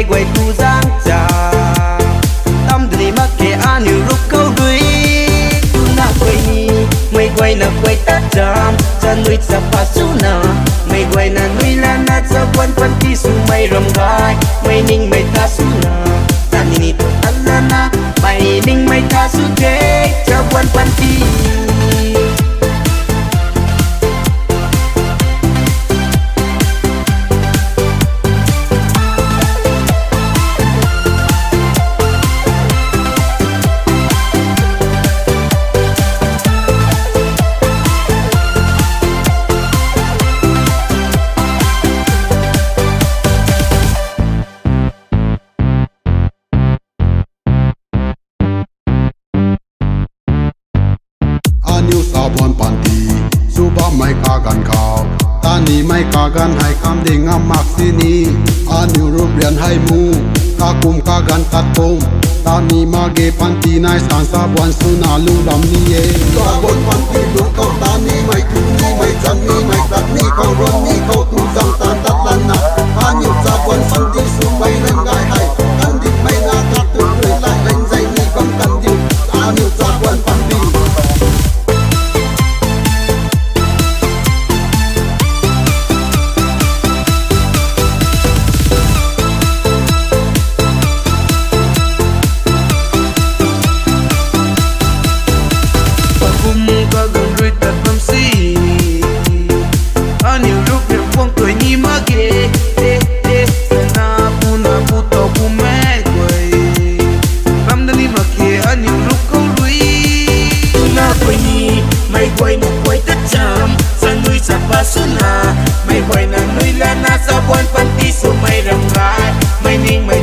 quay tu giang trà tâm thì mắc kẻ an nhiều lúc câu đuôi tu na quay ni mày quay na quay tát jam chân nuôi sa pa su na mày quay na nuôi la na sa quan quan ti su mày rầm gai mày ning mày ta su na ta ni tu alana mày ning mày ta su thế cha quan quan tiไม่กากันข่าวตานีไม่กากันให้คำดิ่งามมักสินีอานิวรูปเรียนให้มูกากุมกากันตัดตมตานีมาเกพันตีนายสารสาบวันสุนาลุงลำนี้เองกาบนพันตีลุงเขาตานีไม่คุมนี้ไม่จันนี้ไม่ตัดนี้เขารนนี้เขาตุ้งจังตาตัดลันนะอานิวสาบวันสันติสุไม่เล่นได้ให้กันดิไม่นาตัดตุ้งเลยไล่เล่นใจนี้บังกันดิอานิวสาบวันพันตีmày quay na nuôi la na sa quan pan ti su mày rầm gai mày ning mày